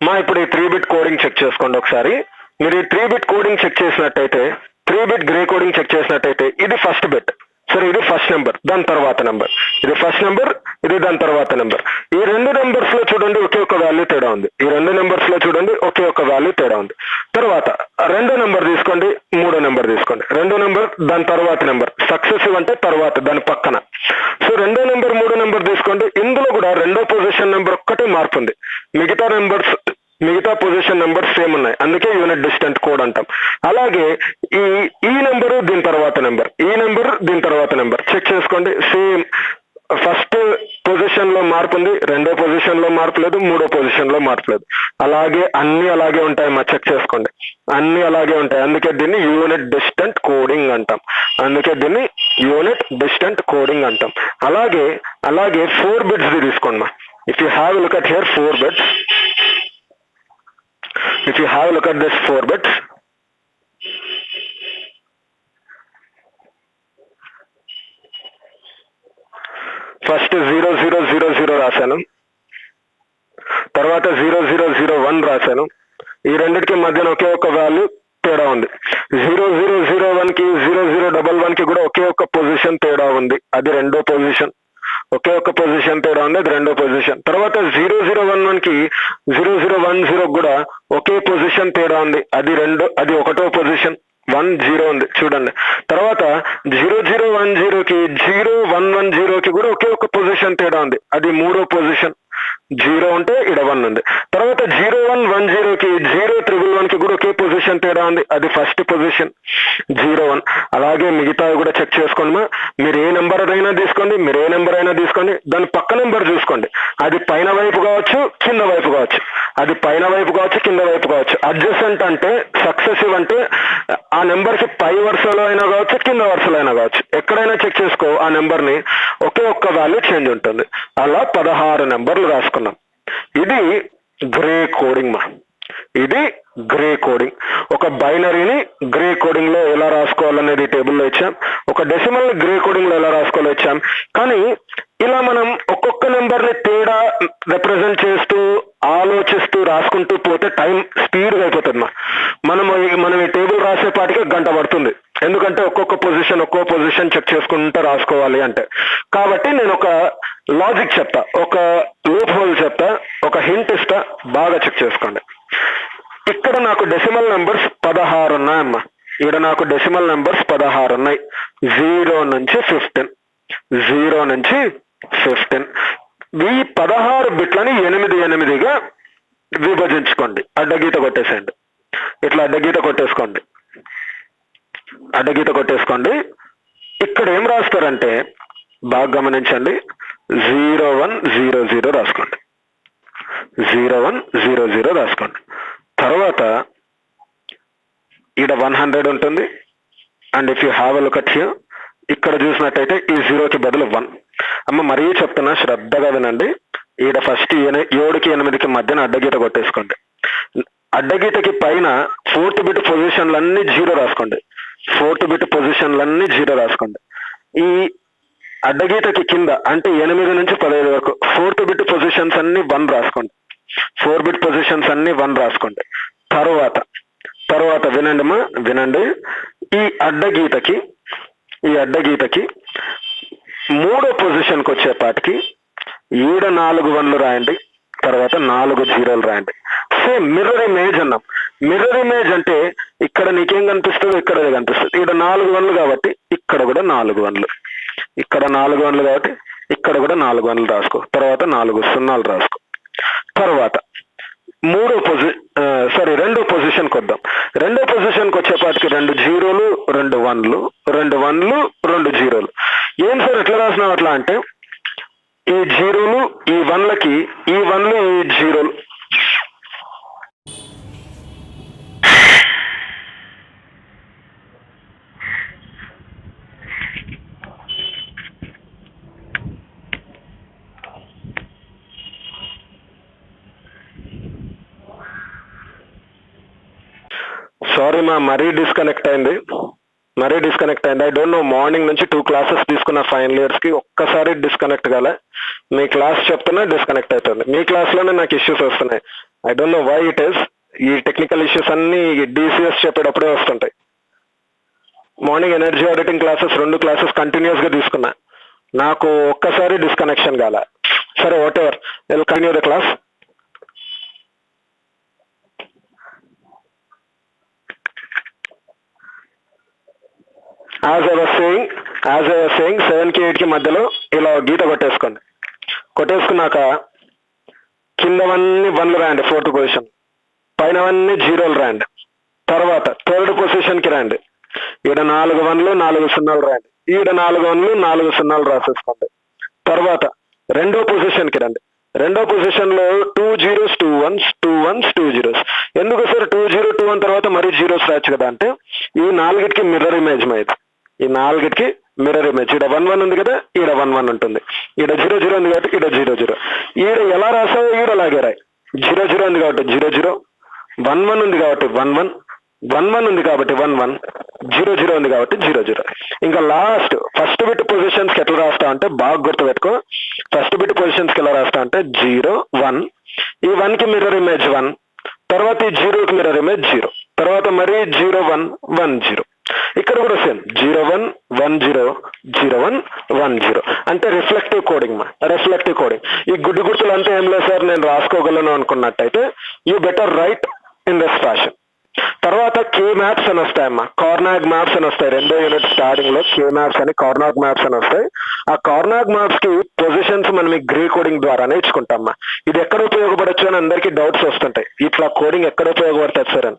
మా ఇప్పుడు ఈ 3-bit కోడింగ్ చెక్ చేసుకోండి ఒకసారి. మీరు ఈ 3-bit కోడింగ్ చెక్ చేసినట్టయితే, 3-bit గ్రే కోడింగ్ చెక్ చేసినట్టయితే ఇది ఫస్ట్ బిట్. సరే, ఇది ఫస్ట్ నెంబర్, దాని తర్వాత నెంబర్, ఇది ఫస్ట్ నెంబర్, ఇది దాని తర్వాత నెంబర్. ఈ రెండు నెంబర్స్ లో చూడండి ఒకే ఒక వాల్యూ తేడా ఉంది. ఈ రెండు నెంబర్స్ లో చూడండి ఒకే ఒక వాల్యూ తేడా ఉంది. తర్వాత రెండో నెంబర్ తీసుకోండి, మూడో నెంబర్ తీసుకోండి. రెండో నెంబర్, దాని తర్వాత నెంబర్, సక్సెసివ్ అంటే తర్వాత, దాని పక్కన. సో రెండో నెంబర్, మూడో నెంబర్ తీసుకోండి. ఇందులో కూడా రెండో పొజిషన్ నెంబర్ ఒక్కటే మార్పు ఉంది. మిగతా పొజిషన్ నెంబర్స్ సేమ్ ఉన్నాయి. అందుకే యూనిట్ డిస్టెంట్ కోడ్ అంటాం. అలాగే ఈ నెంబరు దీని తర్వాత నెంబర్, ఈ నెంబర్ దీని తర్వాత నెంబర్ చెక్ చేసుకోండి. సేమ్ ఫస్ట్ పొజిషన్ లో మార్పు ఉంది, రెండో పొజిషన్ లో మార్పు లేదు, మూడో పొజిషన్ లో మార్పు లేదు. అలాగే అన్ని అలాగే ఉంటాయి మా, చెక్ చేసుకోండి. అన్ని అలాగే ఉంటాయి. అందుకే దీన్ని యూనిట్ డిస్టెంట్ కోడింగ్ అంటాం. అలాగే 4 bits తీసుకోండి మా. If you have look at here 4 bits. If you have a look at this 4 bits, first 0000 రాశాను, తర్వాత 0001 రాశాను. ఈ రెండింటికి మధ్యన ఒకే ఒక వాల్యూ తేడా ఉంది. 0001కి 0011కి కూడా ఒకే ఒక పొజిషన్ తేడా ఉంది, అది రెండో పొజిషన్. ఒకే ఒక పొజిషన్ తేడా ఉంది, అది రెండో పొజిషన్. తర్వాత 0011కి 0010 కూడా ఒకే పొజిషన్ తేడా ఉంది, అది ఒకటో పొజిషన్. 10 ఉంది చూడండి. తర్వాత 0010కి 0110కి కూడా ఒకే ఒక పొజిషన్ తేడా ఉంది, అది మూడో పొజిషన్. 0 ఉంటే ఇక్కడ 1 ఉంది. తర్వాత 0110కి 0111కి కూడా ఒకే పొజిషన్ తేడా ఉంది, అది ఫస్ట్ పొజిషన్ 01. అలాగే మిగతావి కూడా చెక్ చేసుకోండి. మీరు ఏ నెంబర్ అయినా తీసుకోండి, దాని పక్క నెంబర్ చూసుకోండి. అది పైన వైపు కావచ్చు, కింద వైపు కావచ్చు. అడ్జసెంట్ అంటే, సక్సెసివ్ అంటే ఆ నెంబర్ కి పై వరుసలో అయినా కావచ్చు, కింద వరుసలో అయినా కావచ్చు. ఎక్కడైనా చెక్ చేసుకో, ఆ నెంబర్ ని ఒకే ఒక్క వాల్యూ చేంజ్ ఉంటుంది. అలా 16 నెంబర్లు రాసుకున్నాం. ఇది గ్రే కోడింగ్ ఒక బైనరీని గ్రే కోడింగ్ లో ఎలా రాసుకోవాలనేది టేబుల్లో ఇచ్చాం. ఒక డెసిమల్ ని గ్రే కోడింగ్ లో ఎలా రాసుకోవాలో ఇచ్చాం. కానీ ఇలా మనం ఒక్కొక్క నెంబర్ ని తేడా రిప్రజెంట్ చేస్తూ ఆలోచిస్తూ రాసుకుంటూ పోతే టైం స్పీడ్గా అయిపోతుంది. మనం ఈ టేబుల్ రాసేపాటికి గంట పడుతుంది. ఎందుకంటే ఒక్కో పొజిషన్ చెక్ చేసుకుంటూ రాసుకోవాలి అంటే. కాబట్టి నేను ఒక లాజిక్ చెప్తా, ఒక లూప్ హోల్ చెప్తా, ఒక హింట్ ఇస్తా, బాగా చెక్ చేసుకోండి. ఇక్కడ నాకు డెసిమల్ నెంబర్స్ 16 ఉన్నాయమ్మా. ఇక్కడ నాకు డెసిమల్ నెంబర్స్ 16 ఉన్నాయి. 0 నుంచి 15. ఈ 16 బిట్లని 8గా విభజించుకోండి. అడ్డగీత కొట్టేసేయండి. ఇట్లా అడ్డగీత కొట్టేసుకోండి. ఇక్కడ ఏం రాస్తారంటే బాగా గమనించండి, 0100 రాసుకోండి. 0100 రాసుకోండి. తర్వాత ఇక్కడ 100 ఉంటుంది. And if you have a look at here, ఇక్కడ చూసినట్టయితే ఈ 0కి బదులు 1. అమ్మ మరీ చెప్తున్నా, శ్రద్ధగా వినండి. ఈడ ఫస్ట్ 7కి 8కి మధ్యన అడ్డగీత కొట్టేసుకోండి. అడ్డగీతకి పైన 4th బిట్ పొజిషన్లన్నీ 0 రాసుకోండి. 0 రాసుకోండి. ఈ అడ్డగీతకి కింద అంటే 8 నుంచి 15 వరకు 4th బిట్ పొజిషన్స్ అన్ని 1 రాసుకోండి. 4 బిట్ పొజిషన్స్ అన్ని 1 రాసుకోండి. తర్వాత వినండి. ఈ అడ్డగీతకి మూడో పొజిషన్కి వచ్చేపాటికి ఈడ 4 1లు రాయండి, తర్వాత 4 0లు రాయండి. సేమ్ మిర్రర్ ఇమేజ్ అన్నాం. మిర్రర్ ఇమేజ్ అంటే ఇక్కడ నీకేం కనిపిస్తుందో ఇక్కడ కనిపిస్తుంది. ఇక్కడ 4 1లు కాబట్టి ఇక్కడ కూడా 4 1లు, ఇక్కడ 4 1లు కాబట్టి ఇక్కడ కూడా 4 1లు రాసుకో. తర్వాత 4 0లు రాసుకో. తర్వాత రెండో పొజిషన్కి వద్దాం. రెండో పొజిషన్కి వచ్చేపాటికి 2 0లు 2 1లు 2 1లు 2 0లు. ఏం సార్ ఎట్లా రాసినాం అట్లా అంటే, ఈ 0లు ఈ 1లకి, ఈ 1లు ఈ 0లు. సారీ మరీ డిస్కనెక్ట్ అయింది. ఐ డోంట్ నో, మార్నింగ్ నుంచి 2 క్లాసెస్ తీసుకున్న ఫైనల్ ఇయర్స్కి ఒక్కసారి డిస్కనెక్ట్ కాలే. మీ క్లాస్ చెప్తున్నా డిస్కనెక్ట్ అవుతుంది. మీ క్లాస్లోనే నాకు ఇష్యూస్ వస్తున్నాయి. I don't know why it is. ఈ టెక్నికల్ ఇష్యూస్ అన్ని డిసిఎస్ చెప్పేటప్పుడే వస్తుంటాయి. Morning energy auditing classes 2 classes continuous గా తీసుకున్నా, నాకు ఒక్కసారి డిస్కనెక్షన్ కాల. సరే whatever, will continue the class. As I was saying 7 కి 8 కి మధ్యలో ఇలా గీత కొట్టేసుకోండి. కొట్టేసుకున్నాక కిందవన్నీ 1లు రాయండి 4th పొజిషన్, పైనవన్నీ 0లు రాయండి. తర్వాత 3rd పొజిషన్కి రండి. ఈడ 4 1లు 4 0లు రాయండి. ఈడ 4 1లు 4 0లు రాసేసుకోండి. తర్వాత 2వ పొజిషన్కి రండి. 2వ పొజిషన్లో 2 0s 2 1s 2 1s 2 0s. ఎందుకు సార్ 2 0 2 1 తర్వాత మరీ 0s రాయొచ్చు కదా అంటే, ఈ 4కి మిర్రర్ ఇమేజ్ ఇది. ఈ 4కి మిర్రర్ ఇమేజ్. ఈడ 1 1 ఉంది కదా, ఈడ 1 1 ఉంటుంది. ఈడ 0 0 ఉంది కాబట్టి ఈడ 0 0. ఈడ ఎలా రాసావో ఈడ అలాగే రాయి. 0 0 ఉంది కాబట్టి 0 0, 1 1 ఉంది కాబట్టి 1 1, 1 1 ఉంది కాబట్టి 1 1, 0 0 ఉంది కాబట్టి 0 0. ఇంకా లాస్ట్ ఫస్ట్ బిట్ పొజిషన్స్ కి ఎట్లా రాస్తా అంటే బాగా గుర్తుపెట్టుకో. ఫస్ట్ బిట్ పొజిషన్స్ కి ఎలా రాస్తా అంటే 0 1, ఈ 1 కి మిర్రర్ ఇమేజ్ 1, తర్వాత ఈ 0 కి మిర్రర్ ఇమేజ్ 0, తర్వాత మరి 0 1 1 0. ఇక్కడ కూడా సేమ్ 0 1 1 0 0 1 1 0. అంటే రిఫ్లెక్టివ్ కోడింగ్ రిఫ్లెక్టివ్ కోడింగ్. ఈ గుడ్డు గుర్తులు అంతా ఏం లేదు సార్ నేను రాసుకోగలను అనుకున్నట్టయితే you better write in this fashion. తర్వాత కే మ్యాప్స్ అని వస్తాయమ్మా, కార్నాగ్ మ్యాప్స్ అని వస్తాయి. 2వ యూనిట్ స్టార్టింగ్ లో కే మ్యాప్స్ అని కార్నాగ్ మ్యాప్స్ అని వస్తాయి. ఆ కార్నాగ్ మ్యాప్స్ కి పొజిషన్స్ మనం ఈ గ్రే కోడింగ్ ద్వారా నేర్చుకుంటామా. ఇది ఎక్కడ ఉపయోగపడచ్చు అని అందరికీ డౌట్స్ వస్తుంటాయి, ఇట్లా కోడింగ్ ఎక్కడ ఉపయోగపడుతుంది సార్ అని.